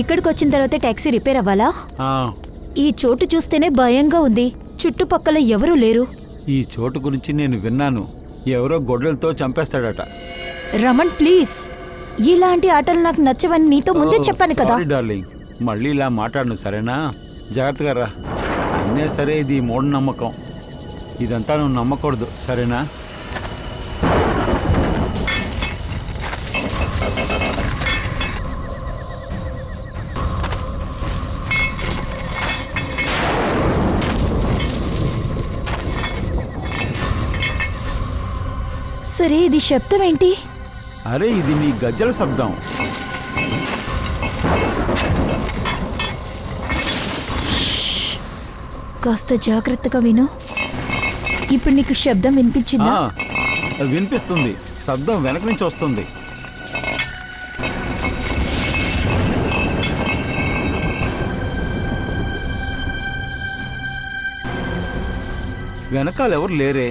ఇక్కడికి వచ్చిన తర్వాత టాక్సీ రిపేర్ అవ్వాలా? ఆ, ఈ చోటు చూస్తేనే భయంగా ఉంది. చుట్టుపక్కల ఎవరూ లేరు. ఈ చోటు గురించి నేను విన్నాను. ఎవరో గొడ్డలతో చంపేస్తాడట. రమణ్ ప్లీజ్, ఇలాంటి ఆటలు నాకు నచ్చవని నీతో ముందే చెప్పాను కదా. సారీ డార్లింగ్, మళ్ళీ ఇలా మాట్లాడను సరేనా? జాగ్రత్తగా రా. అయినా సరే ఇది మూఢనమ్మకం. ఇదంతా నువ్వు నమ్మకూడదు సరేనా? సరే, ఇది శబ్దం ఏంటి? అరే ఇది నీ గజ్జల శబ్దం. కాస్త జాగ్రత్తగా విను. ఇప్పుడు నీకు శబ్దం వినిపించిందా? వినిపిస్తుంది. శబ్దం వెనక నుంచి వస్తుంది. వెనకాల ఎవరు లేరే.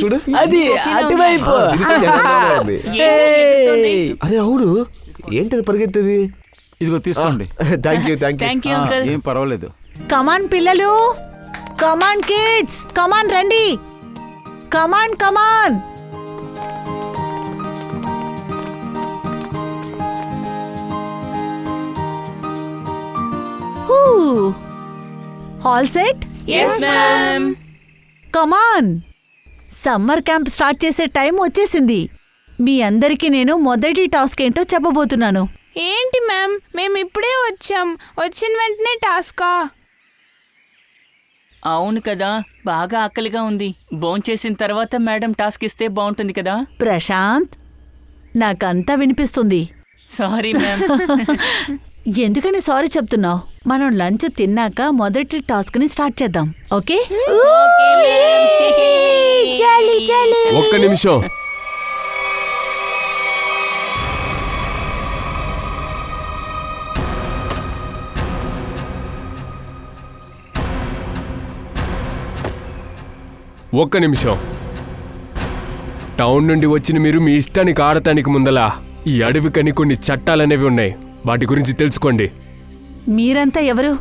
చూడు అది అటువైపు. అరే అవును, ఏంటది పరిగెత్తది? ఇదిగో తీసుకోండి. Thank you. ఏం పర్వాలేదు. కమాన్ పిల్లలు, కమాన్ కిడ్స్, కమాన్ రండి, come on come on. All set? yes ma'am. Come on. Summer camp start చేసే టైం వచ్చేసింది. మీ అందరికీ నేను మొదటి టాస్క్ ఏంటో చెప్పబోతున్నాను. ఏంటి మ్యామ్, మేము ఇప్పుడే వచ్చాం. వచ్చిన వెంటనే టాస్కా? అవును కదా, బాగా ఆకలిగా ఉంది. భోంచేసిన తర్వాత మేడం టాస్క్ ఇస్తే బాగుంటుంది కదా. ప్రశాంత్, నాకంతా వినిపిస్తుంది. Sorry ma'am. ఎందుకని సారీ చెప్తున్నావు? మనం లంచ్ తిన్నాక మొదటి టాస్క్ ని స్టార్ట్ చేద్దాం. ఓకే? ఒక్క నిమిషం. టౌన్ నుండి వచ్చిన మీరు మీ ఇష్టానికి ఆడటానికి ముందలా ఈ అడవికని కొన్ని చట్టాలనేవి ఉన్నాయి. వాటి గురించి తెలుసుకోండి. మీరంతా ఎవరు?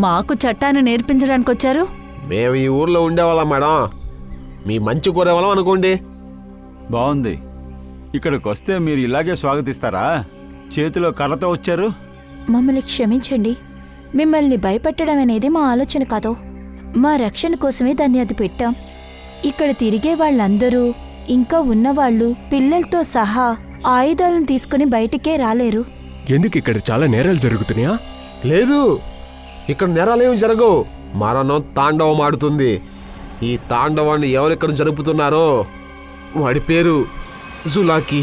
మాకు చట్టాన్ని నేర్పించడానికి వచ్చారు? మేము ఈ ఊర్లో ఉండేవాళ్ళం మేడం. మీ మంచి కోరేవాళ్ళం అనుకోండి. బాగుంది. ఇక్కడికి వస్తే మీరు ఇలాగే స్వాగతిస్తారా? చేతిలో కర్రతో వచ్చారు. మమ్మల్ని క్షమించండి. మిమ్మల్ని భయపెట్టడం అనేది మా ఆలోచన కాదు. మా రక్షణ కోసమే దాన్ని అది పెట్టాం. ఇక్కడ తిరిగే వాళ్ళందరూ, ఇంకా ఉన్నవాళ్ళు పిల్లలతో సహా ఆయుధాలను తీసుకుని బయటికే రాలేరు. ఎందుకు ఇక్కడ చాలా నేరాలు జరుగుతున్నాయా? లేదు, ఇక్కడ నేరాలేమి జరగవు. మరణం తాండవం ఆడుతుంది. ఈ తాండవాన్ని ఎవరెక్కడ జరుపుతున్నారో వాడి పేరు జులాకి.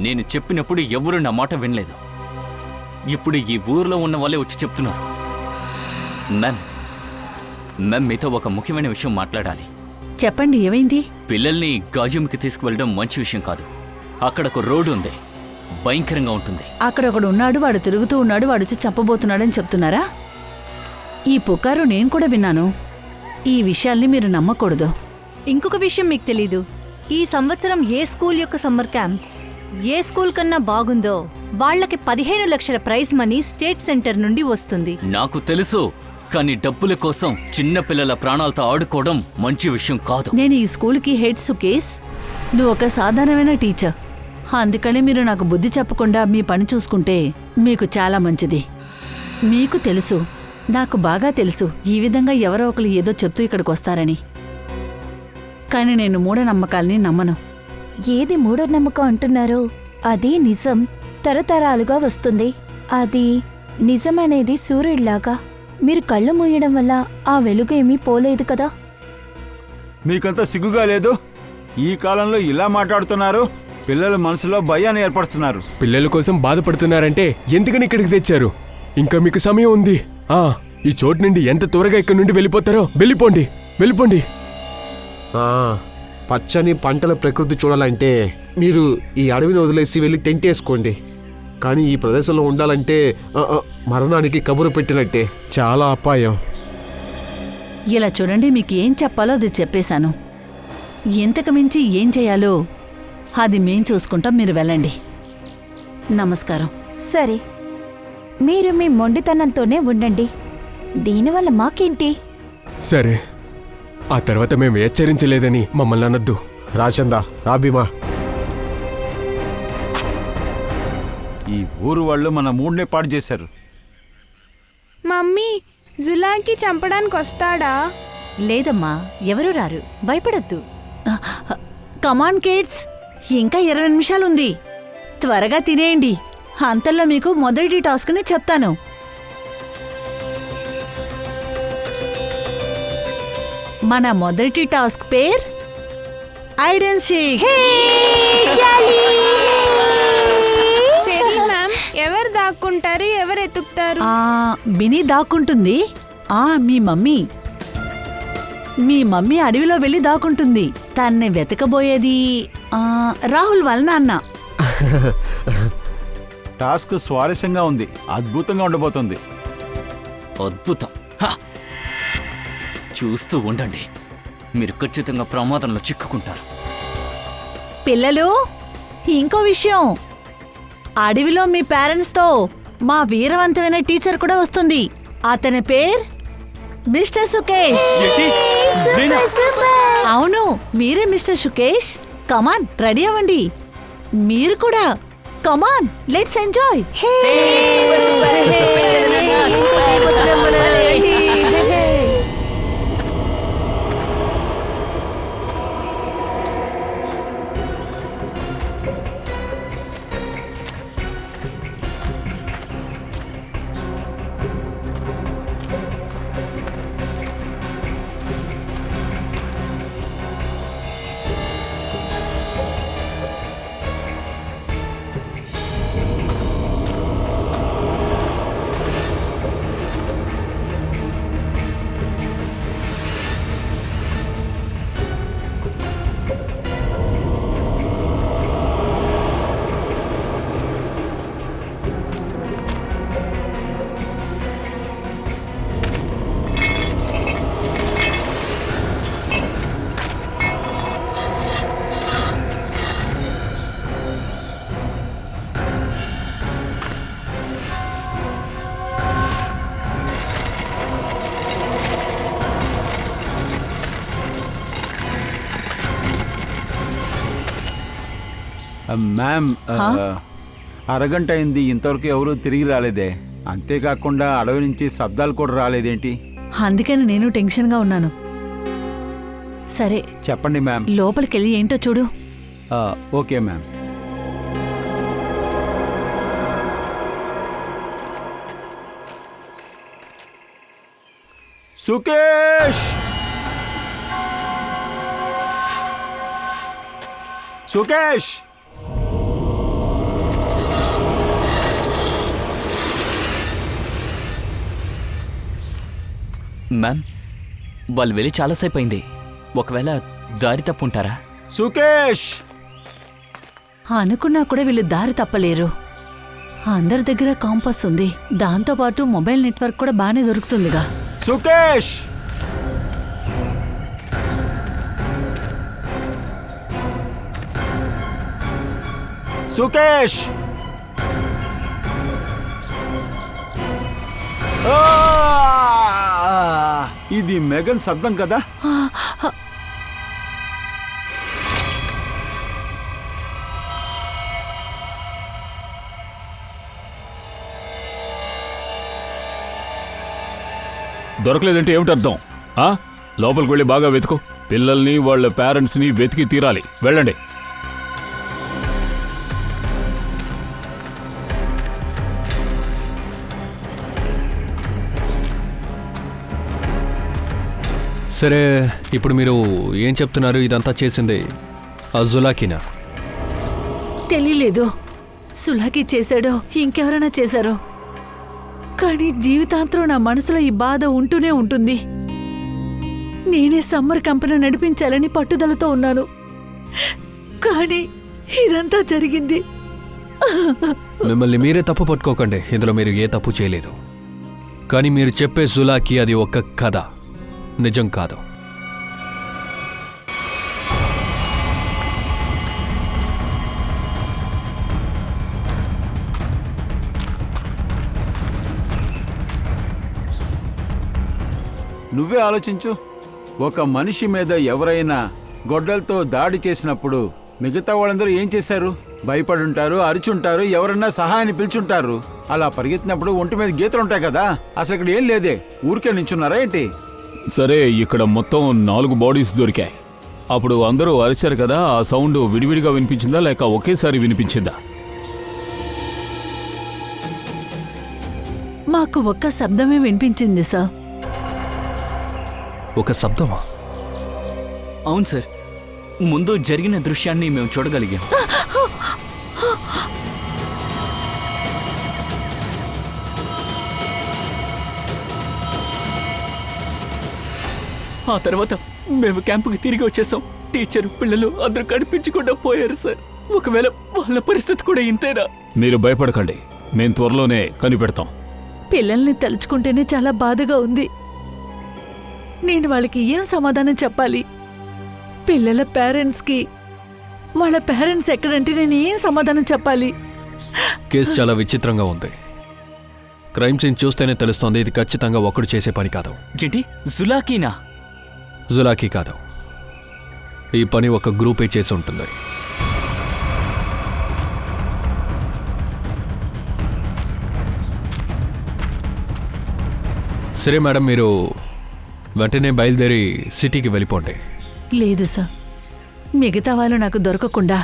నేను చెప్పినప్పుడు ఎవరు నా మాట వినలేదు. ఇప్పుడు ఈ ఊర్లో ఉన్న వాళ్ళే వచ్చి చెప్తున్నారు. మ్యామ్, మీతో ఒక ముఖ్యమైన విషయం మాట్లాడాలి. చెప్పండి, ఏమైంది? పిల్లల్ని గాజుమికి తీసుకువెళ్ళడం మంచి విషయం కాదు. అక్కడ ఒక రోడ్డు ఉంది, భయంకరంగా ఉంటుంది. అక్కడ ఒకడు ఉన్నాడు, వాడు తిరుగుతూ ఉన్నాడు, వాడు వచ్చి చంపబోతున్నాడని చెప్తున్నారా? ఈ పుకారు నేను కూడా విన్నాను. ఈ విషయాల్ని మీరు నమ్మకూడదు. ఇంకొక విషయం మీకు తెలీదు. ఈ సంవత్సరం ఏ స్కూల్ యొక్క సమ్మర్ క్యాంప్ ఏ స్కూల్ కన్నా బాగుందో వాళ్లకి 15 లక్షల ప్రైజ్ మనీ స్టేట్ సెంటర్ నుండి వస్తుంది. నాకు తెలుసు, కానీ డబ్బుల కోసం చిన్న పిల్లల ప్రాణాలతో ఆడుకోవడం మంచి విషయం కాదు. నేను ఈ స్కూల్కి హెడ్ సుకేష్. నువ్వు ఒక సాధారణమైన టీచర్. అందుకని మీరు నాకు బుద్ధి చెప్పకుండా మీ పని చూసుకుంటే మీకు చాలా మంచిది. మీకు తెలుసు, నాకు బాగా తెలుసు, ఈ విధంగా ఎవరో ఒకరు ఏదో చెప్తూ ఇక్కడికి వస్తారని. కానీ నేను మూఢనమ్మకాల్ని నమ్మను. ఏది మూఢనమ్మకం అంటున్నారో అది నిజం, తరతరాలుగా వస్తుంది. అది నిజమనేది సూర్యుడిలాగా. మీరు కళ్ళు మూయడం వల్ల ఆ వెలుగు ఏమీ పోలేదు కదా. మీకంతా సిగ్గుగా లేదు? ఈ కాలంలో ఇలా మాట్లాడుతున్నారు? పిల్లల మనసులో భయాన్ని ఏర్పరుస్తున్నారు. పిల్లల కోసం బాధపడుతున్నారంటే ఎందుకని ఇక్కడికి తెచ్చారు? ఇంకా మీకు సమయం ఉంది. ఈ చోటు నుండి ఎంత త్వరగా ఇక్కడి నుండి వెళ్ళిపోతారో వెళ్ళిపోండి, వెళ్ళిపోండి. ఆ, పచ్చని పంటల ప్రకృతి చూడాలంటే మీరు ఈ అడవిని వదిలేసి వెళ్ళి టెంట్ వేసుకోండి. కానీ ఈ ప్రదేశంలో ఉండాలంటే మరణానికి కబురు పెట్టినట్టే. చాలా అపాయం. ఇలా చూడండి, మీకు ఏం చెప్పాలో అది చెప్పేశాను. ఇంతకు మించి ఏం చేయాలో అది మేం చూసుకుంటాం, మీరు వెళ్ళండి. నమస్కారం. సరే, మీరు మీ మొండితనంతోనే ఉండండి. దీనివల్ల మాకేంటి? సరే, ఆ తర్వాత మేము హెచ్చరించలేదని మమ్మల్ని అనొద్దు. రాచందా, రాబీమా, ఈ ఊరు వాళ్ళు మన మూడ్నే పాడు చేశారు. మమ్మీ, జులాకి చంపడానికి వస్తాడా? లేదమ్మా, ఎవరూ రారు, భయపడొద్దు. కమాన్ కిడ్స్, ఇంకా 20 నిమిషాలుంది. త్వరగా తినేయండి. అంతల్లో మీకు మొదటి టాస్క్ని చెప్తాను. మన మొదటి task pair hide and seek. సరే మ్యామ్, ఎవరు దాక్కుంటారు, ఎవరు ఎతుకుతారు? బిని దాక్కుంటుంది. మీ మమ్మీ అడవిలో వెళ్ళి దాక్కుంటుంది. తన్ని వెతకబోయేది రాహుల్ వాళ్ళ నాన్న. టాస్క్ స్వారస్యంగా ఉంది, అద్భుతంగా ఉండబోతుంది. అద్భుతం. చూస్తూ ఉండండి, మీరు ఖచ్చితంగా ప్రమాదంలో చిక్కుకుంటారు. పిల్లలు, ఇంకో విషయం, అడవిలో మీ పేరెంట్స్తో మా వీరవంతమైన టీచర్ కూడా వస్తుంది. అతని పేరు మిస్టర్ సుకేష్. అవును, మీరే మిస్టర్ సుకేష్. కమాన్, రెడీ అవ్వండి. మీరు కూడా కమాన్, లెట్స్ ఎంజాయ్. మ్యామ్, అరగంట అయింది, ఇంతవరకు ఎవరూ తిరిగి రాలేదే. అంతేకాకుండా అడవి నుంచి శబ్దాలు కూడా రాలేదేంటి? అందుకని నేను టెన్షన్గా ఉన్నాను. సరే, చెప్పండి మ్యామ్. లోపలికెళ్ళి ఏంటో చూడు. Okay ma'am. Sukesh, Sukesh, ma'am, వాళ్ళు వెళ్ళి చాలాసేపు అయింది. ఒకవేళ దారి తప్పుంటారా? సుకేష్. అనుకున్నా కూడా వీళ్ళు దారి తప్పలేరు. అందరి దగ్గర కాంపస్ ఉంది, దాంతోపాటు మొబైల్ నెట్వర్క్ కూడా బాగానే దొరుకుతుందిగా. సుకేష్, సుకేష్, ఇది మెగన్ శబ్దం కదా? దొరకలేదంటే ఏమిటి అర్థం? లోపలికి వెళ్ళి బాగా వెతుకు. పిల్లల్ని వాళ్ళ పేరెంట్స్ని వెతికి తీరాలి. వెళ్ళండి. సరే, ఇప్పుడు మీరు ఏం చెప్తున్నారు? ఇదంతా చేసింది జులాకినా? తెలియలేదు. సులాకి చేశాడో ఇంకెవరైనా చేశారో, కానీ జీవితాంతరం నా మనసులో ఈ బాధ ఉంటూనే ఉంటుంది. నేనే సమ్మర్ కంపెనీ నడిపించాలని పట్టుదలతో ఉన్నాను, కానీ ఇదంతా జరిగింది. మిమ్మల్ని మీరే తప్పు పట్టుకోకండి, ఇందులో మీరు ఏ తప్పు చేయలేదు. కానీ మీరు చెప్పే జులాకి అది ఒక కథ, నిజం కాదు. నువ్వే ఆలోచించు. ఒక మనిషి మీద ఎవరైనా గొడ్డలతో దాడి చేసినప్పుడు మిగతా వాళ్ళందరూ ఏం చేశారు? భయపడుంటారు, అరిచుంటారు, ఎవరన్నా సహాయాన్ని పిలుచుంటారు. అలా పరిగెత్తినప్పుడు ఒంటి మీద గీతలు ఉంటాయి కదా, అసలు ఇక్కడ ఏం లేదే, ఊరికే నించున్నారా ఏంటి? సరే, ఇక్కడ మొత్తం 4 బాడీస్ దొరికాయి. అప్పుడు అందరూ అరిచారు కదా, ఆ సౌండ్ విడివిడిగా వినిపించిందా లేక ఒకేసారి వినిపించిందా? మాకు ఒక్క శబ్దమే వినిపించింది సార్. ఒక శబ్దమా? అవును సార్, ముందు జరిగిన దృశ్యాన్ని మేము చూడగలిగాం. ఆ తర్వాత మేము క్యాంపుకి తిరిగి వచ్చేసాం. టీచరు, పిల్లలు అందరూ కనిపించకుండా పోయారు సార్. ఒకవేళ వాళ్ళ పరిస్థితి కూడా ఇంతేనా? మీరు భయపడకండి, మేం త్వరలోనే కనిపెడతాం. పిల్లల్ని తలుచుకుంటేనే చాలా బాధగా ఉంది. నేను వాళ్ళకి ఏం సమాధానం చెప్పాలి? పిల్లల పేరెంట్స్కి వాళ్ళ పేరెంట్స్ ఎక్కడంటే నేను ఏం సమాధానం చెప్పాలి? కేసు చాలా విచిత్రంగా ఉంది. క్రైమ్ సీన్ చూస్తేనే తెలుస్తోంది, ఇది ఖచ్చితంగా ఒకడు చేసే పని కాదు. ఏంటి, జులాకీనా? జులాకి కాదు, ఈ పని ఒక గ్రూపే చేసి ఉంటుంది. సరే మేడం, మీరు వెంటనే బయలుదేరి సిటీకి వెళ్ళిపోండి. లేదు సార్, మిగతా వాళ్ళు నాకు దొరకకుండా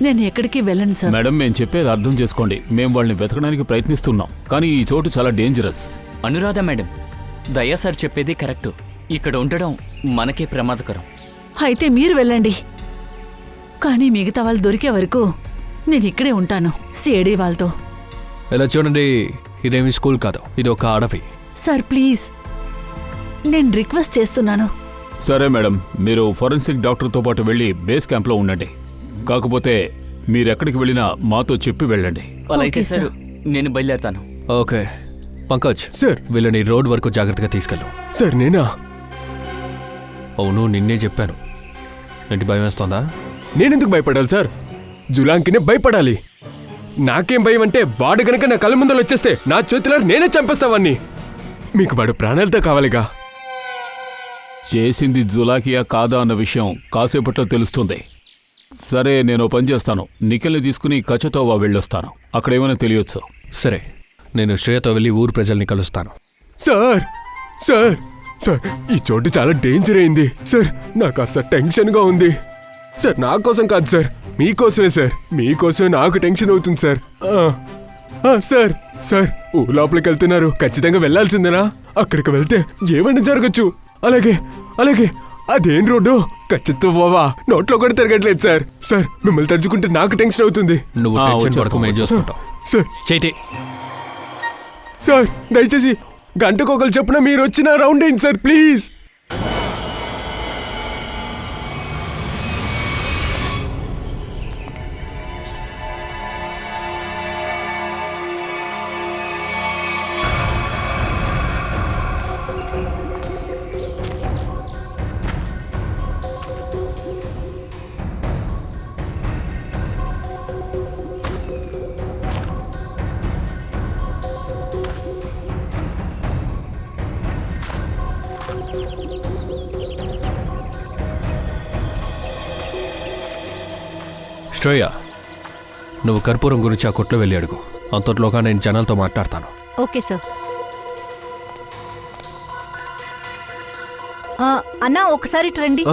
నేను ఎక్కడికి వెళ్ళను సార్. మేడం, మేము చెప్పేది అర్థం చేసుకోండి. మేము వాళ్ళని వెతకడానికి ప్రయత్నిస్తున్నాం, కానీ ఈ చోటు చాలా డేంజరస్. అనురాధ మేడం, దయా సార్ చెప్పేది కరెక్టు. ఇక్కడ ఉండడం మనకే ప్రమాదకరం. అయితే మీరు వెళ్ళండి, కానీ మిగతా వాళ్ళు దొరికే వరకు నేను ఇక్కడే ఉంటాను సిఐడి వాళ్ళతో. ఇలా చూడండి, ఇదేమి స్కూల్ కాదు, ఇది ఒక అడవి. సార్ ప్లీజ్, నేను రిక్వెస్ట్ చేస్తున్నాను. సరే మేడం, మీరు ఫోరెన్సిక్ డాక్టర్తో పాటు వెళ్ళి బేస్ క్యాంప్లో ఉండండి. కాకపోతే మీరెక్కడికి వెళ్ళినా మాతో చెప్పి వెళ్ళండి. అలా అయితే ఓకే, సార్ సార్. నేను బయలుదేరతాను. Okay Pankaj, sir. వీళ్ళని రోడ్ వరకు జాగ్రత్తగా తీసుకెళ్ళు. సార్ నేనా? అవును, నిన్నే చెప్పాను. ఏంటి, భయం వేస్తోందా? నేనెందుకు భయపడాలి సార్? జులాంకినే భయపడాలి. నాకేం భయం అంటే, వాడు గనక నా కళ్ళ ముందర వచ్చేస్తే నా చేతిలో నేనే చంపేస్తావాన్ని. మీకు వాడు ప్రాణాలతో కావాలిగా. చేసింది జులాకియా కాదా అన్న విషయం కాసేపట్లో తెలుస్తుంది. సరే, నేను పని చేస్తాను. నిఖిల్ని తీసుకుని కచతోవా వెళ్ళొస్తాను, అక్కడ ఏమైనా తెలియచ్చు. సరే, నేను శ్రేయతో వెళ్ళి ఊరు ప్రజల్ని కలుస్తాను. సార్ సార్ సార్, ఈ చోటు చాలా డేంజర్ అయింది సార్. నాకు కాస్త టెన్షన్గా ఉంది సార్. నా కోసం కాదు సార్, మీకోసమే సార్. మీకోసమే నాకు టెన్షన్ అవుతుంది సార్. సార్ సార్, ఊరు లోపలికి వెళ్తున్నారు, ఖచ్చితంగా వెళ్ళాల్సిందేనా? అక్కడికి వెళ్తే ఏమైనా జరగచ్చు. అలాగే అలాగే, అదేం రోడ్డు? ఖచ్చితంగా పోవా, నోట్లో కూడా తిరగట్లేదు సార్. సార్, మిమ్మల్ని తలుచుకుంటే నాకు టెన్షన్ అవుతుంది. నువ్వు టెన్షన్ పడకు, మేము చూసుకుంటాం. సార్ చేతి సార్, దయచేసి గంటకొకరు చెప్పున మీరు వచ్చిన రౌండ్ అయింది సార్, ప్లీజ్. శ్రేయ, నువ్వు కర్పూరం గురించి ఆ కొట్లో వెళ్ళి అడుగు. అంతట్లోగా నేను జనాలతో మాట్లాడతాను. Okay sir. అన్నా, ఒకసారి రండి.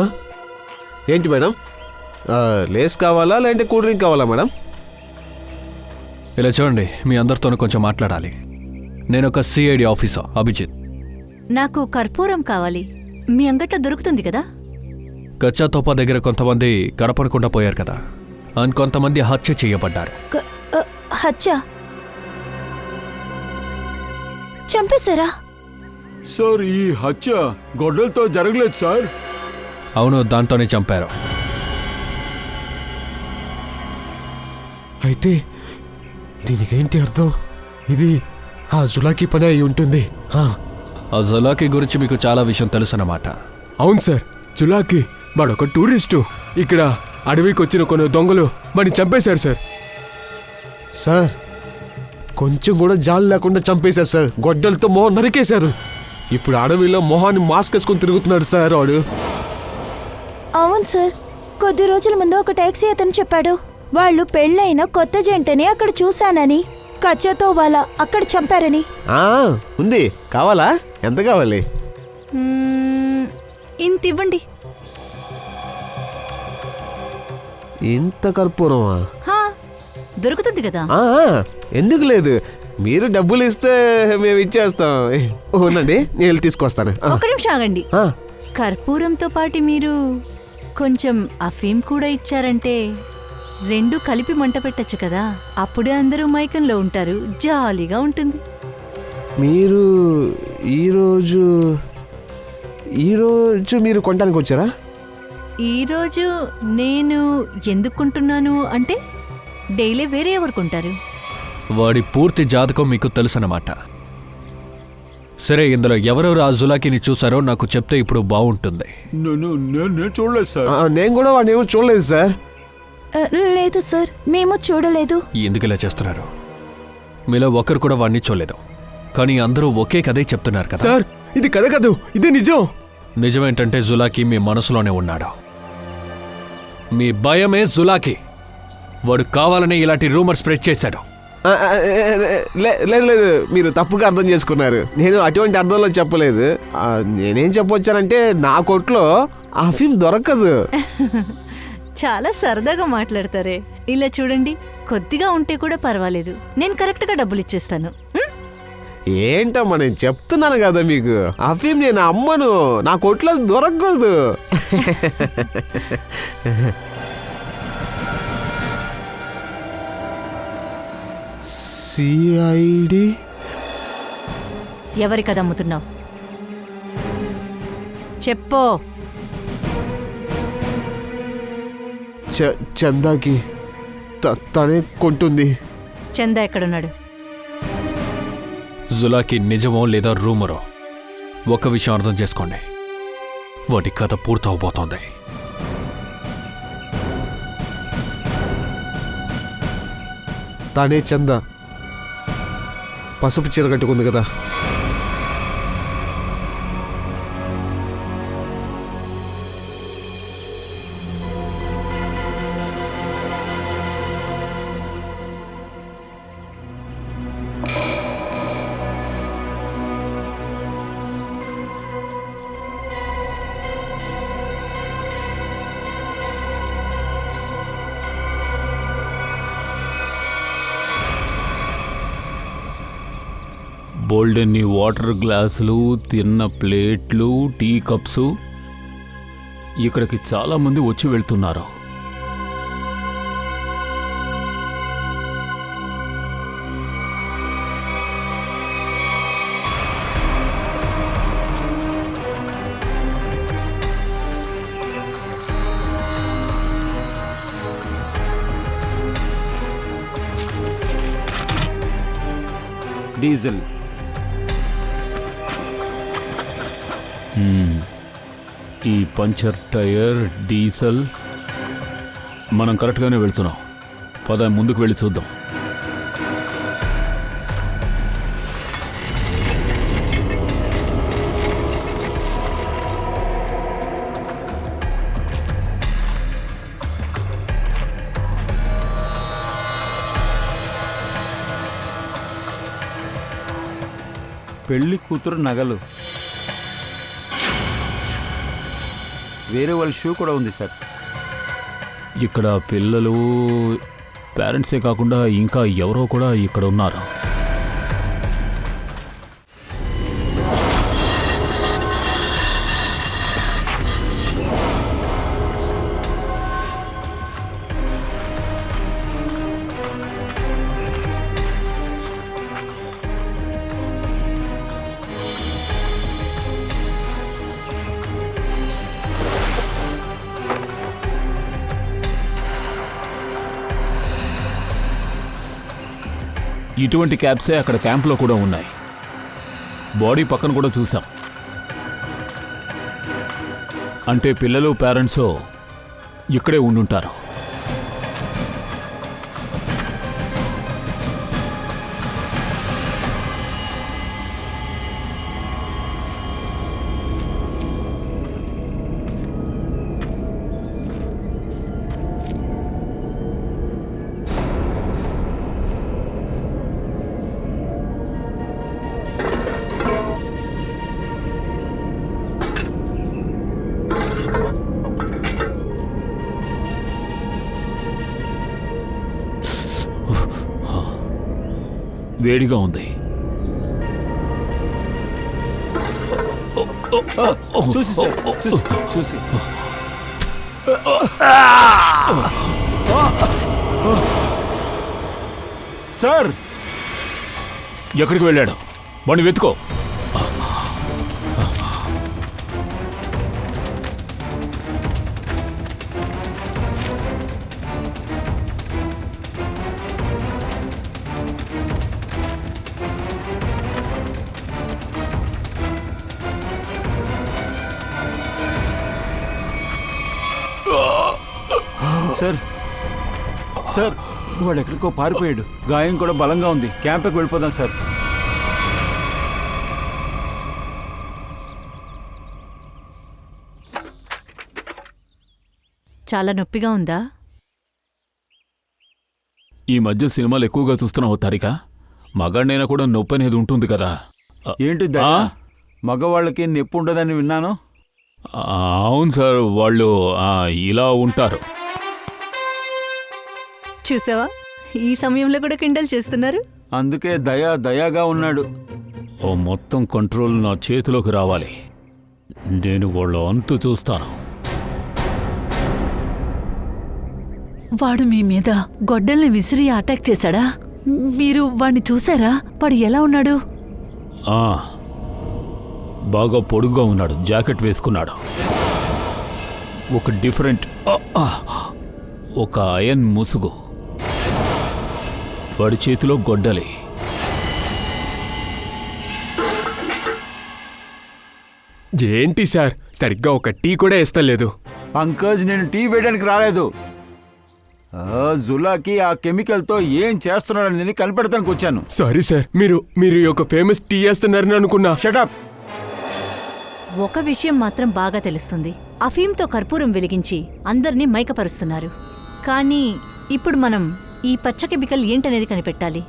ఏంటి మేడం? లేస్ కావాలా లేదంటే కూల్ డ్రింక్ కావాలా మేడం? ఇలా చూడండి, మీ అందరితోనూ కొంచెం మాట్లాడాలి. నేను ఒక సిఐడి ఆఫీసర్, అభిజిత్. నాకు కర్పూరం కావాలి. మీ అంగట్లో దొరుకుతుంది కదా? కచ్చా తోపా దగ్గర కొంతమంది కనపడకుండా పోయారు కదా, కొంతమంది హత్య చేయబడ్డారు. హత్య చంపేశారా? సార్ ఈ హత్య గొడ్డలతో జరగలేదు సార్. అవును, దాంతోనే చంపారు. అయితే దీనికేంటి అర్థం? ఇది ఆ జులాకి పని అయి ఉంటుంది. ఆ జులాకి గురించి మీకు చాలా విషయం తెలుసు అన్నమాట. అవును సార్, జులాకి వాడొక టూరిస్టు. ఇక్కడ అడవికి వచ్చిన కొన్ని దొంగలు వాడిని చంపేశారు సార్. సార్ కొంచెం కూడా జాలి లేకుండా చంపేశారు సార్. గొడ్డలతో మొహం నరికేశారు. ఇప్పుడు అడవిలో మొహాన్ని మాస్క్ వేసుకొని తిరుగుతున్నాడు సార్ వాడు. అవును సార్, కొద్ది రోజుల ముందు ఒక టాక్సీ అతను చెప్పాడు వాళ్ళు పెళ్ళైన కొత్త జంటని అక్కడ చూశానని, కచ్చతో వాళ్ళ అక్కడ చంపారని. ఉంది, కావాలా? ఎంత కావాలి? ఇంత ఇవ్వండి. ఇంత కర్పూరమా? దొరుకుతుంది కదా. ఎందుకు లేదు, మీరు డబ్బులు ఇస్తే మేము ఇచ్చేస్తాం. అవునండి, నేను వెళ్ళి తీసుకొస్తాను. ఒక నిమిషం ఆగండి. కర్పూరంతో పాటు మీరు కొంచెం అఫీమ్ కూడా ఇచ్చారంటే 2 కలిపి మంట పెట్టచ్చు కదా. అప్పుడే అందరూ మైకంలో ఉంటారు, జాలీగా ఉంటుంది. మీరు ఈరోజు మీరు కొనడానికి వచ్చారా? ఈరోజు నేను ఎందుకు కొంటున్నాను అంటే డైలీ వేరే ఎవరు కొంటారు. వాడి పూర్తి జాతకం మీకు తెలుసన్నమాట. సరే, ఇందులో ఎవరెవరు ఆ జులాకిని చూసారో నాకు చెప్తే ఇప్పుడు బాగుంటుంది. నేను చూడలేదు సార్. నేను కూడా వాడిని ఏమో చూడలేదు సార్. లేదు సార్, మేము చూడలేదు. ఎందుకు ఇలా చేస్తున్నారు? మీలో ఒకరు కూడా వాడిని చూడలేదు, కానీ అందరూ ఒకే కథే చెప్తున్నారు కదా. సార్ ఇది కథ కాదు, ఇదే నిజం. నిజమేంటంటే జులాకి మీ మనసులోనే ఉన్నాడు. మీ భయమే జులాకి. వాడు కావాలని ఇలాంటి రూమర్ స్ప్రెడ్ చేశాడు. లేదు లేదు, మీరు తప్పుగా అర్థం చేసుకున్నారు. నేను అటువంటి అర్థంలో చెప్పలేదు. నేనేం చెప్పొచ్చానంటే నా కొట్లో ఆ ఫిల్మ్ దొరకదు. చాలా సరదాగా మాట్లాడతారే. ఇలా చూడండి, కొద్దిగా ఉంటే కూడా పర్వాలేదు, నేను కరెక్ట్గా డబ్బులు ఇచ్చేస్తాను. ఏంటమ్మా, నేను చెప్తున్నాను కదా మీకు, ఆ ఫిల్మ్ నేను అమ్మను, నా కొట్లో దొరకదు. సిఐడి ఎవరి కదా అమ్ముతున్నావు చెప్పో. చందాకి తనే కొంటుంది. చందా ఎక్కడున్నాడు? జులాకి నిజమో లేదా రూమరో ఒక విషయం అర్థం చేసుకోండి, వాటి కథ పూర్తవబోతోంది. తానే చందా, పసుపు చీర కట్టుకుంది కదా. బోల్డెన్ని వాటర్ గ్లాసులు, తిన్న ప్లేట్లు, టీ కప్స్. ఇక్కడికి చాలామంది వచ్చి వెళ్తున్నారు. డీజిల్. ఈ పంచర్ టైర్, డీజిల్. మనం కరెక్ట్గానే వెళ్తున్నాం. పద ముందుకు వెళ్ళి చూద్దాం. పెళ్లి కూతురు నగలు, వేరే వాళ్ళ షూ కూడా ఉంది సార్. ఇక్కడ పిల్లలు, పేరెంట్సే కాకుండా ఇంకా ఎవరో కూడా ఇక్కడ ఉన్నారు. ఇటువంటి క్యాబ్సే అక్కడ క్యాంప్లో కూడా ఉన్నాయి. బాడీ పక్కన కూడా చూసాం. అంటే పిల్లలు పేరెంట్స్ ఇక్కడే ఉండుంటారు. వేడిగా ఉంది. చూసి సార్, చూసి సార్. ఎక్కడికి వెళ్ళాడు? వాడిని వెతుకో. సార్ సార్, వాడు ఎక్కడికో పారిపోయాడు. గాయం కూడా బలంగా ఉంది. క్యాంప్కి వెళ్ళిపోదాం సార్. చాలా నొప్పిగా ఉందా? ఈ మధ్య సినిమాలు ఎక్కువగా చూస్తున్నావు తారిక. మగాడినైనా కూడా నొప్పి అనేది ఉంటుంది కదా. ఏంటి మగవాళ్ళకి నొప్పి ఉండదని విన్నాను. అవును సార్, వాళ్ళు ఇలా ఉంటారు. చూసావా, ఈ సమయంలో కూడా కిండల్ చేస్తున్నారు. అందుకే దయాగా ఉన్నాడు. ఓ మొత్తం కంట్రోల్ నా చేతిలోకి రావాలి. నేను వాళ్ళ అంతు చూస్తాను. వాడు మీ మీద గొడ్డల్ని విసిరి అటాక్ చేశాడా? మీరు వాణ్ణి చూసారా? వాడు ఎలా ఉన్నాడు? బాగా పొడుగ్గా ఉన్నాడు. జాకెట్ వేసుకున్నాడు. ఒక డిఫరెంట్ ఒక అయన్ ముసుగు. వాడి చేతిలో గొడ్డలి. ఏంటి సార్, సరిగ్గా ఒక టీ కూడా ఇస్తలేదు. పంకజ్, నేను టీ వేయడానికి రాలేదు. జులాకి ఆ కెమికల్తో ఏం చేస్తున్నాడని కనిపెడతానికి వచ్చాను. సారీ సార్, మీరు ఒక ఫేమస్ టీ వేస్తున్నారని అనుకున్నా. షటప్. ఒక విషయం మాత్రం బాగా తెలుస్తుంది. అఫీమ్తో కర్పూరం వెలిగించి అందర్నీ మైకపరుస్తున్నారు. కానీ ఇప్పుడు మనం ఈ పచ్చ కెమికల్ ఏంటనేది కనిపెట్టాలి.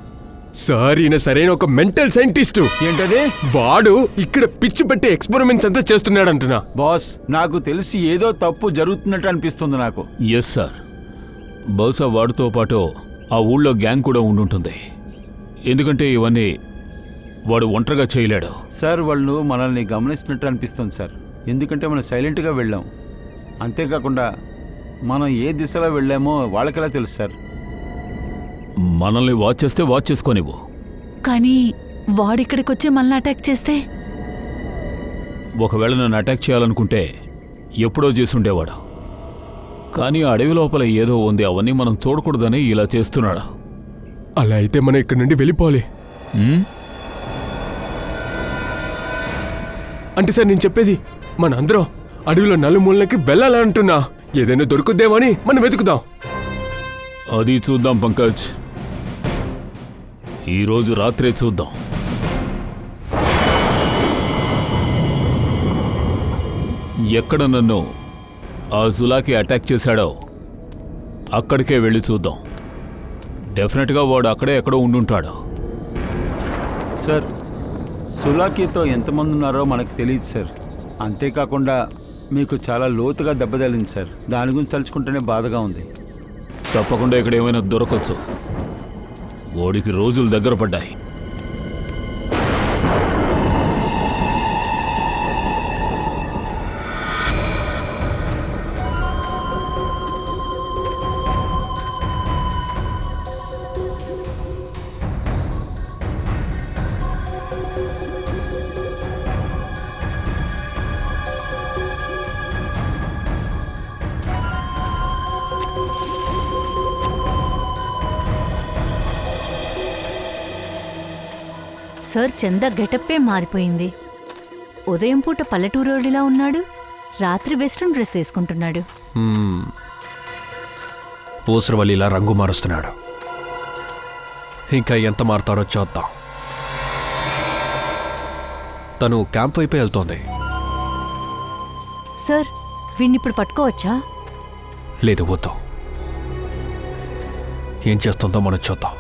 సార్, ఈయన సరైన ఒక మెంటల్ సైంటిస్టు. ఏంటది? వాడు ఇక్కడ పిచ్చి పట్టి ఎక్స్పెరిమెంట్స్ అంతా చేస్తున్నాడంటున్నా. బాస్, నాకు తెలిసి ఏదో తప్పు జరుగుతున్నట్టు అనిపిస్తుంది నాకు. ఎస్ సార్, బహుశా వాడితో పాటు ఆ ఊళ్ళో గ్యాంగ్ కూడా ఉండుంటుంది. ఎందుకంటే ఇవన్నీ వాడు ఒంటరిగా చేయలేడు. సార్, వాళ్ళు మనల్ని గమనిస్తున్నట్టు అనిపిస్తుంది సార్. ఎందుకంటే మనం సైలెంట్గా వెళ్ళాం. అంతేకాకుండా మనం ఏ దిశలో వెళ్ళామో వాళ్ళకెలా తెలుసు సార్? మనల్ని వాచ్ చేస్తే వాచ్ చేసుకోనివ్వు. కానీ వాడిక్కడికొచ్చి మనల్ని అటాక్ చేస్తే? ఒకవేళ నన్ను అటాక్ చేయాలనుకుంటే ఎప్పుడో చేసుండేవాడు. కానీ అడవి లోపల ఏదో ఉంది, అవన్నీ మనం చూడకూడదని ఇలా చేస్తున్నాడు. అలా అయితే మనం ఇక్కడి నుండి వెళ్ళిపోవాలి. అంటే సార్, నేను చెప్పేది మనందరం అడవిలో నలుమూలకి వెళ్ళాలంటున్నా. ఏదైనా దొరుకుద్దేమో అని మనం వెతుకుదాం. అది చూద్దాం పంకజ్, ఈరోజు రాత్రే చూద్దాం. ఎక్కడ నన్ను ఆ జులాకి అటాక్ చేశాడో అక్కడికే వెళ్ళి చూద్దాం. డెఫినెట్గా వాడు అక్కడే ఎక్కడో ఉండుంటాడు. సార్, సులాకీతో ఎంతమంది ఉన్నారో మనకు తెలియదు సార్. అంతేకాకుండా మీకు చాలా లోతుగా దెబ్బతలింది సార్. దాని గురించి తలుచుకుంటేనే బాధగా ఉంది. తప్పకుండా ఇక్కడ ఏమైనా దొరకొచ్చు. వాడికి రోజులు దగ్గర పడ్డాయి. సార్ చంద గెటప్పే మారిపోయింది. ఉదయం పూట పల్లెటూరోడిలా ఉన్నాడు, రాత్రి వెస్ట్రన్ డ్రెస్ వేసుకుంటున్నాడు. ఊసరవల్లిలా రంగు మారుస్తున్నాడు. ఇంకా ఎంత మారుతాడో చూద్దాం. తను క్యాంప్ వైపే వెళ్తోంది. సార్ వీణ్ణిప్పుడు పట్టుకోవచ్చా? లేదు, వద్దు. ఏం చేస్తుందో మనం చూద్దాం.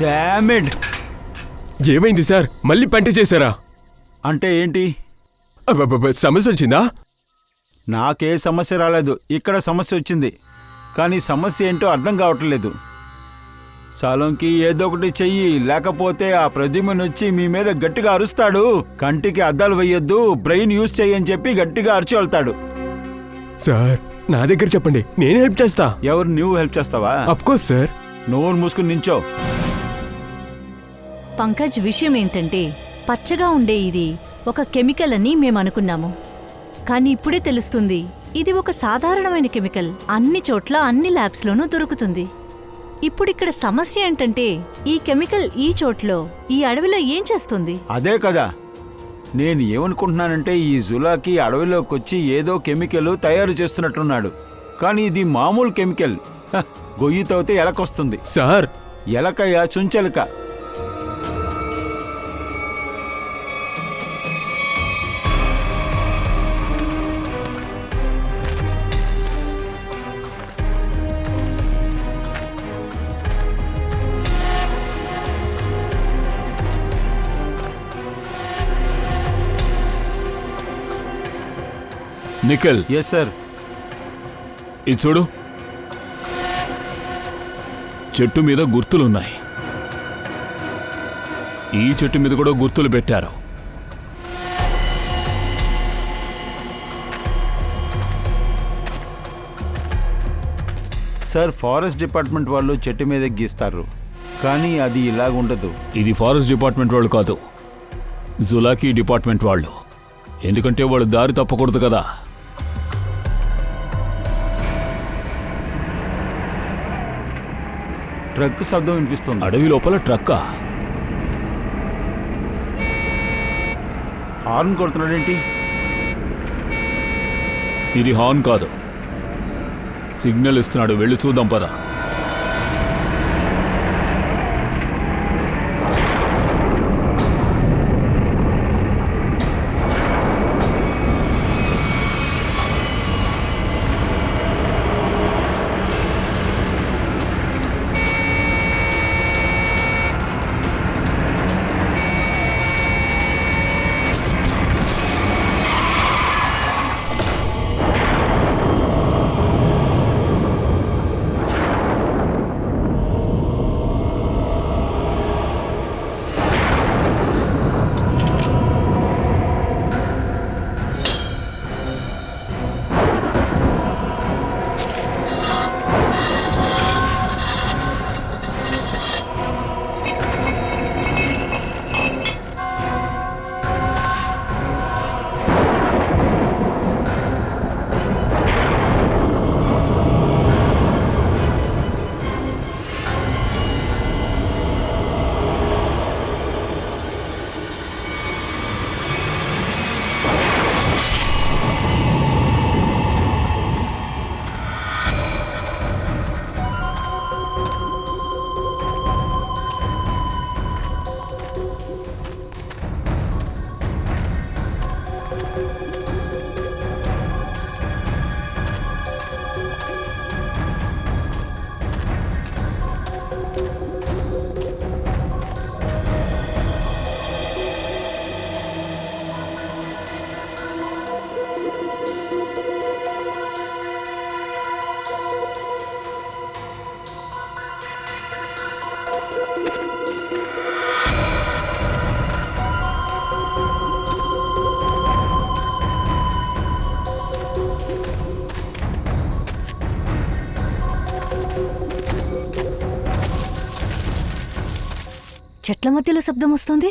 డామిడ్! ఏమైంది సార్? మళ్ళీ పంట చేశారా? అంటే ఏంటి? అబ్బబ్బబ్బ, సమస్య వచ్చిందా? నాకే సమస్య రాలేదు, ఇక్కడ సమస్య వచ్చింది. కానీ సమస్య ఏంటో అర్థం కావట్లేదు. సాలోంకి ఏదో ఒకటి చెయ్యి, లేకపోతే ఆ ప్రద్యుమ్నుడు వచ్చి మీ మీద గట్టిగా అరుస్తాడు. కంటికి అద్దాలు వేయొద్దు, బ్రెయిన్ యూజ్ చెయ్యని చెప్పి గట్టిగా అరిచి వెళ్తాడు. సార్ నా దగ్గర చెప్పండి, నేను హెల్ప్ చేస్తా. ఎవరు? నువ్వు హెల్ప్ చేస్తావా? Of course sir. నోరు మూసుకుని నించో. పంకజ్, విషయం ఏంటంటే పచ్చగా ఉండే ఇది ఒక కెమికల్ అని మేమనుకున్నాము. కానీ ఇప్పుడే తెలుస్తుంది ఇది ఒక సాధారణమైన కెమికల్. అన్ని చోట్ల అన్ని ల్యాబ్స్లోనూ దొరుకుతుంది. ఇప్పుడిక్కడ సమస్య ఏంటంటే ఈ కెమికల్ ఈ చోట్లో ఈ అడవిలో ఏం చేస్తుంది? అదే కదా నేను ఏమనుకుంటున్నానంటే, ఈ జులాకి అడవిలోకి వచ్చి ఏదో కెమికల్ తయారు చేస్తున్నట్టున్నాడు. కానీ ఇది మామూలు కెమికల్. గొయ్యి తవ్వితే ఎలకొస్తుంది. సార్ ఎలకయ్యా, చుంచెలక. Nikhil, yes sir. ఇది చూడు, చెట్టు మీద గుర్తులున్నాయి. ఈ చెట్టు మీద కూడా గుర్తులు పెట్టారు. సార్, ఫారెస్ట్ డిపార్ట్మెంట్ వాళ్ళు చెట్టు మీద గీస్తారు, కానీ అది ఇలాగుండదు. ఇది ఫారెస్ట్ డిపార్ట్మెంట్ వాళ్ళు కాదు, జులాకీ డిపార్ట్మెంట్ వాళ్ళు. ఎందుకంటే వాళ్ళు దారి తప్పకూడదు కదా. ట్రక్ శబ్దం వినిపిస్తుంది. అడవి లోపల ట్రక్కా? హార్న్ కొడుతున్నాడేంటి? ఇది హార్న్ కాదు, సిగ్నల్ ఇస్తున్నాడు. వెళ్ళి చూద్దాం పద. చెట్ల మధ్యలో శబ్దం వస్తుంది.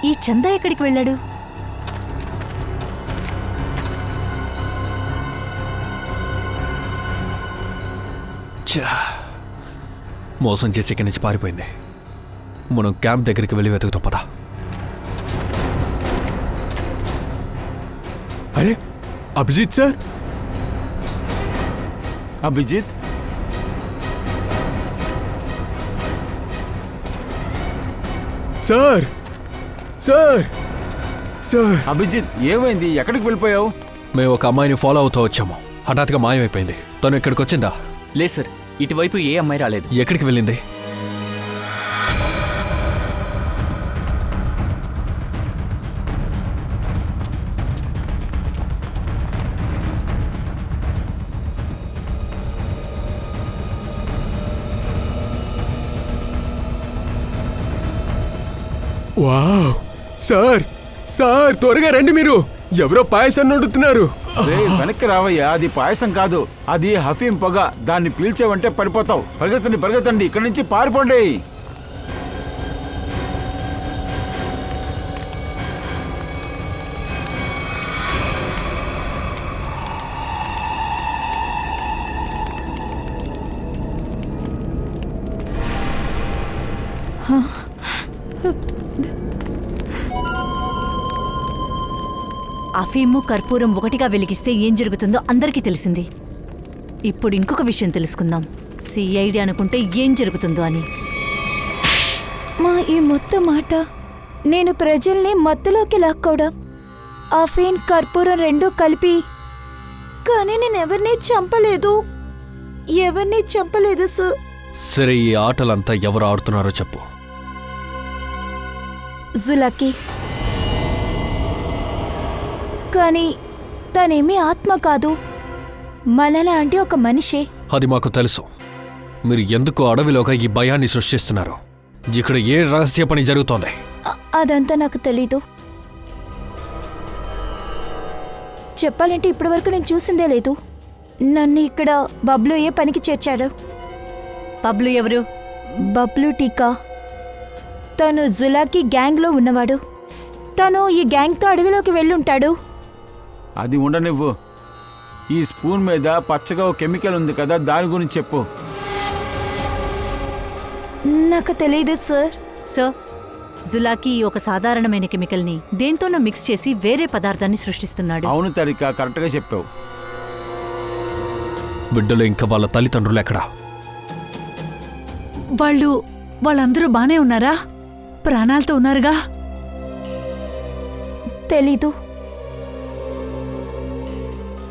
ఈ చందా ఎక్కడికి వెళ్ళాడు? మోసం చేసి ఇక్కడి నుంచి పారిపోయింది. మనం క్యాంప్ దగ్గరికి వెళ్ళి వెతుకుతాం పదా. అరే Abhijit sir, Abhijit, sir sir sir. Abhijit ఏమైంది? ఎక్కడికి వెళ్ళిపోయావు? మేము ఒక అమ్మాయిని ఫాలో అవుతూ వచ్చాము. హఠాత్తుగా మాయమైపోయింది. తను ఇక్కడికి వచ్చిందా? లేదు సార్, ఇటువైపు ఏ అమ్మాయి రాలేదు. ఎక్కడికి వెళ్ళింది? వావ్ సార్, సార్ త్వరగా రండి, మీరు ఎవరో పాయసం వండుతున్నారు. రేయ్, వెనక్కి రావయ్యా, అది పాయసం కాదు, అది హఫీం పొగ. దాన్ని పీల్చావంటే పడిపోతావు. పరిగెత్తండి పరిగెత్తండి, ఇక్కడి నుంచి పారిపోండి. అఫీము కర్పూరం ఒకటిగా వెలిగిస్తే ఏం జరుగుతుందో అందరికీ తెలిసింది. ఇప్పుడు ఇంకొక విషయం తెలుసుకుందాం. సిఐడి అనుకుంటే ఏం జరుగుతుందో అని. మా ఈ మొత్తం మాట నేను ప్రజల్ని మత్తులోకి లాక్కోవడం, అఫీన్ కర్పూరం రెండూ కలిపి. కానీ నేను ఎవరిని చంపలేదు సార్. సరే, ఈ ఆటలంతా ఎవరు ఆడుతున్నారో చెప్పు. జులాకి. కానీ తనేమీ ఆత్మ కాదు, మనలాంటి ఒక మనిషే. అది మాకు తెలుసు. మీరు ఎందుకు అడవిలోగా ఈ భయాన్ని సృష్టిస్తున్నారు? ఇక్కడ ఏ రహస్య పని జరుగుతోంది? అదంతా నాకు తెలీదు. చెప్పాలంటే ఇప్పటివరకు నేను చూసిందే లేదు. నన్ను ఇక్కడ బబ్లు ఏ పనికి చేర్చాడు. బబ్లు ఎవరు? బబ్లు టీకా. తను జులాకి గ్యాంగ్లో ఉన్నవాడు. తను ఈ గ్యాంగ్తో అడవిలోకి వెళ్ళుంటాడు. అది ఉండనివ్వు. ఈ స్పూన్ మీద పచ్చగా ఒక కెమికల్ ఉంది కదా, దాని గురించి చెప్పు. నాకు తెలీదు సార్. సార్, జులాకి ఒక సాధారణమైన కెమికల్ని దేంతోనో మిక్స్ చేసి వేరే పదార్థాన్ని సృష్టిస్తున్నాడు. అవును తరిక, కరెక్ట్గా చెప్పావు. బిడ్డలు ఇంకా వాళ్ళ తల్లిదండ్రులు ఎక్కడా? వాళ్ళందరూ బానే ఉన్నారా? ప్రాణాలతో ఉన్నారుగా? తెలీదు.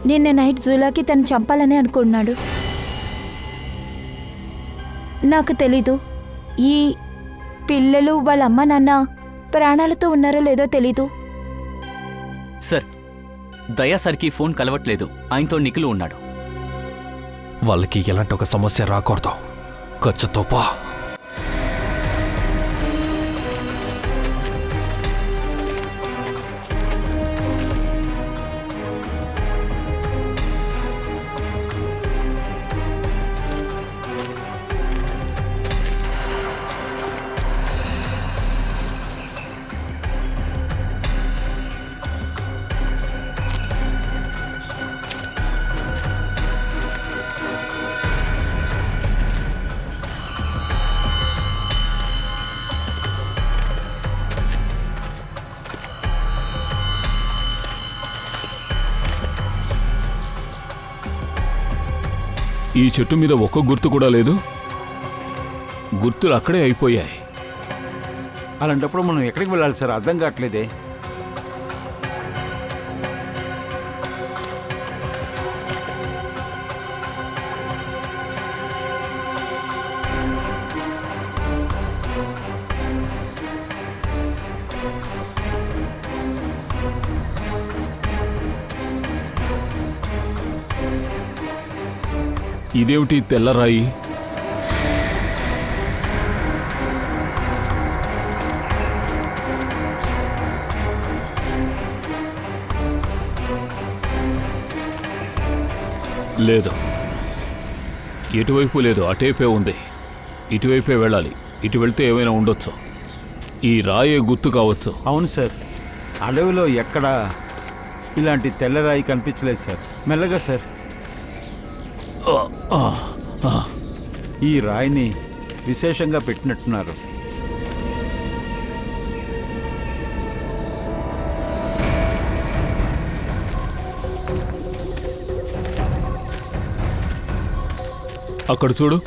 నిన్న నైట్ జూలాకి తను చంపాలని అనుకున్నాడు. నాకు తెలీదు ఈ పిల్లలు వాళ్ళ అమ్మ నాన్న ప్రాణాలతో ఉన్నారో లేదో తెలీదు. సార్, దయా సార్కి ఫోన్ కలవట్లేదు. ఆయనతో నిఖిల్ ఉన్నాడు. వాళ్ళకి ఎలాంటి ఒక సమస్య రాకూడదు. ఖచ్చితంగా ఈ చెట్టు మీద ఒక్క గుర్తు కూడా లేదు. గుర్తులు అక్కడే అయిపోయాయి. అలాంటప్పుడు మనం ఎక్కడికి వెళ్ళాలి సార్? అర్థం కావట్లేదే. ఇదేమిటి తెల్లరాయి? లేదు, ఎటువైపు లేదు, అటేపే ఉంది. ఇటువైపే వెళ్ళాలి. ఇటు వెళ్తే ఏమైనా ఉండొచ్చు. ఈ రాయే గుర్తు కావచ్చు. అవును సార్, అడవిలో ఎక్కడా ఇలాంటి తెల్లరాయి కనిపించలేదు సార్. మెల్లగా సార్. ఈ రాయిని విశేషంగా పెట్టినట్టున్నారు. అక్కడ చూడు.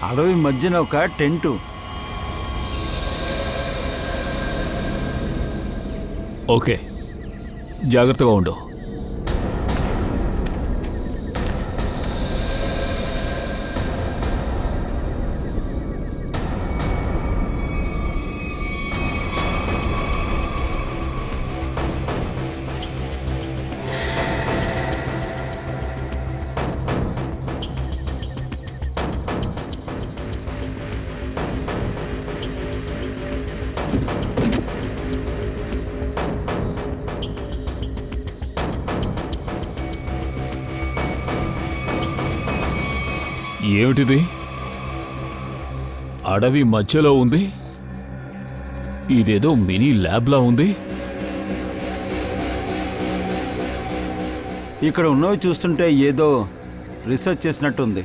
అడవి మధ్యన ఒక టెంటు. ఓకే, జాగ్రత్తగా ఉండు. ఏమిటిది? అడవి మధ్యలో ఉంది. ఇదేదో మినీ ల్యాబ్లా ఉంది. ఇక్కడ ఉన్నవి చూస్తుంటే ఏదో రీసెర్చ్ చేసినట్టుంది.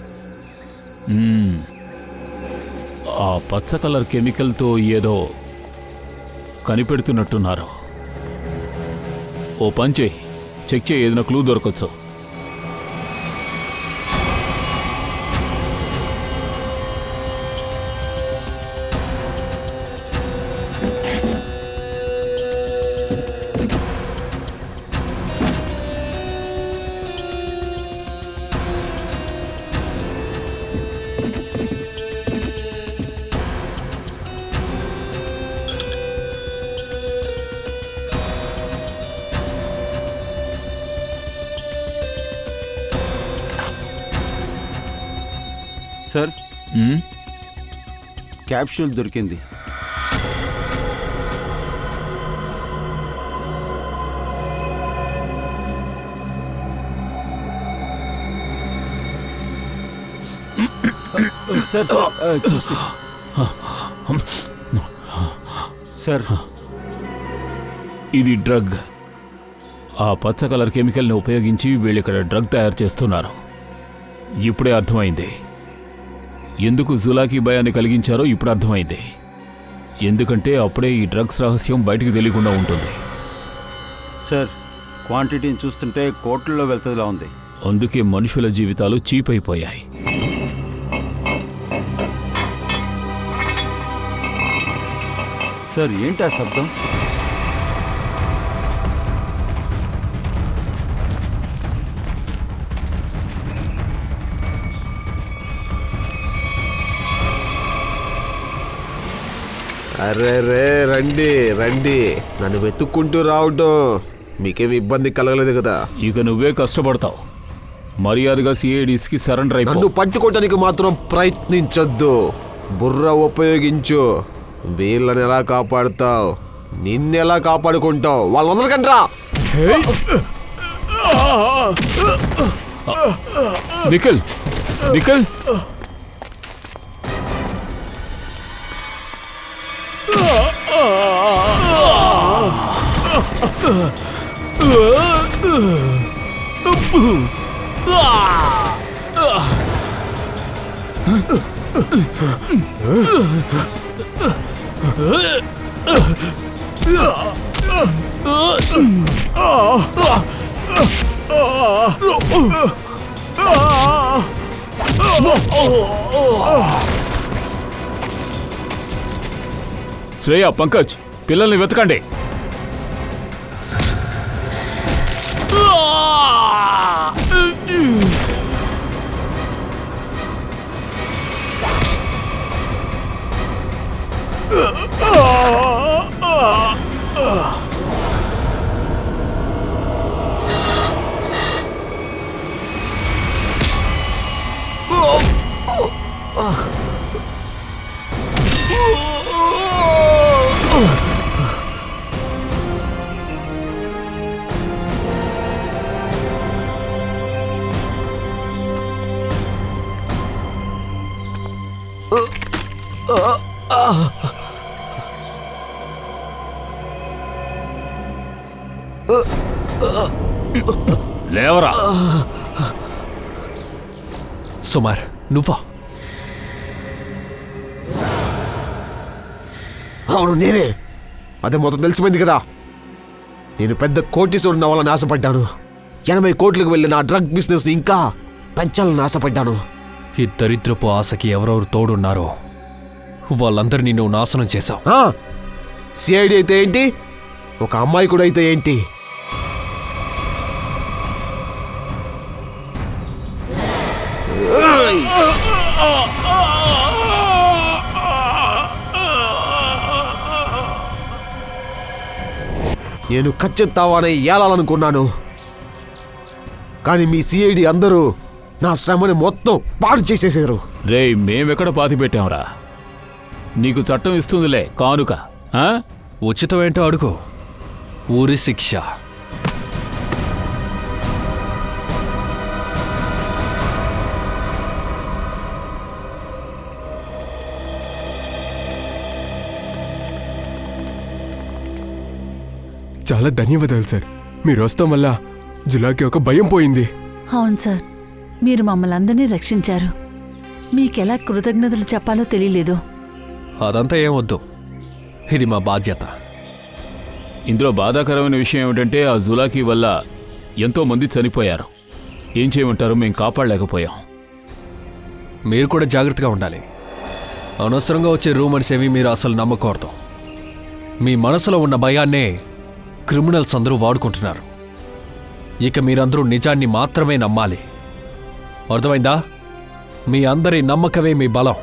ఆ పచ్చ కలర్ కెమికల్తో ఏదో కనిపెడుతున్నట్టున్నారు. ఓ పని చేయి, చెక్ చేయి, ఏదైనా క్లూ దొరకచ్చు. సార్, క్యాప్సూల్ దొరికింది. సార్ చూసి సార్, ఇది డ్రగ్. ఆ పచ్చ కలర్ కెమికల్ని ఉపయోగించి వీళ్ళు ఇక్కడ డ్రగ్ తయారు చేస్తున్నారు. ఇప్పుడే అర్థమైంది. ఎందుకు జులాకి భయాన్ని కలిగించారో ఇప్పుడు అర్థమైంది. ఎందుకంటే అప్పుడే ఈ డ్రగ్స్ రహస్యం బయటికి తెలియకుండా ఉంటుంది. సార్, క్వాంటిటీని చూస్తుంటే కోట్లలో వెళ్తుందిలా ఉంది. అందుకే మనుషుల జీవితాలు చీప్ అయిపోయాయి. సార్, ఏంటి ఆ శబ్దం? అరే రే, రండి రండి. నన్ను వెతుక్కుంటూ రావటం మీకేమి ఇబ్బంది కలగలేదు కదా? ఇక నువ్వే కష్టపడతావు. మర్యాదగా సిఐడిస్కి సరెండర్ అయిపో. నన్ను పట్టుకోవటానికి మాత్రం ప్రయత్నించొద్దు. బుర్ర ఉపయోగించు. వీళ్ళని ఎలా కాపాడుతావు? నిన్నెలా కాపాడుకుంటావు? వాళ్ళు వదలకండ్రా. నిఖిల్, నిఖిల్, శ్రేయ, పంకజ్, పిల్లల్ని వెతకండి. లేవరా. సుమార్ నువ్వా? అవును నేనే. అదే మొత్తం తెలిసిపోయింది కదా. నేను పెద్ద కోటీశ్వరుని అవ్వాలని ఆశపడ్డాను. 80 కోట్లకు వెళ్ళిన నా డ్రగ్ బిజినెస్ ఇంకా పెంచాలని ఆశపడ్డాను. ఈ దరిద్రపు ఆశకి ఎవరెవరు తోడున్నారో వాళ్ళందరినీ నువ్వు నాశనం చేశావు. సిఐడి అయితే ఏంటి, ఒక అమ్మాయి కూడా అయితే ఏంటి? నేను ఖచ్చితంగానే ఏలాలనుకున్నాను, కానీ మీ సిఐడి అందరూ నా శ్రమని మొత్తం పాడు చేసేసారు. రేయ్, మేమెక్కడ పాతి పెట్టాంరా? నీకు చట్టం ఇస్తుందిలే కానుక. ఉచితం ఏంటో అడుగు. ఊరి శిక్ష. చాలా ధన్యవాదాలు సార్. మీరు వస్తాం వల్ల జులాకి ఒక భయం పోయింది. అవును సార్, మీరు మమ్మల్ని అందరినీ రక్షించారు. మీకెలా కృతజ్ఞతలు చెప్పాలో తెలియలేదు. అదంతా ఏమొద్దు, ఇది మా బాధ్యత. ఇందులో బాధాకరమైన విషయం ఏమిటంటే ఆ జులాకీ వల్ల ఎంతో మంది చనిపోయారు. ఏం చేయమంటారు, మేము కాపాడలేకపోయాం. మీరు కూడా జాగ్రత్తగా ఉండాలి. అనవసరంగా వచ్చే రూమర్స్ ఏవి మీరు అసలు నమ్మకూడదు. మీ మనసులో ఉన్న భయాన్నే క్రిమినల్స్ అందరూ వాడుకుంటున్నారు. ఇక మీరందరూ నిజాన్ని మాత్రమే నమ్మాలి. అర్థమైందా? మీ అందరి నమ్మకమే మీ బలం.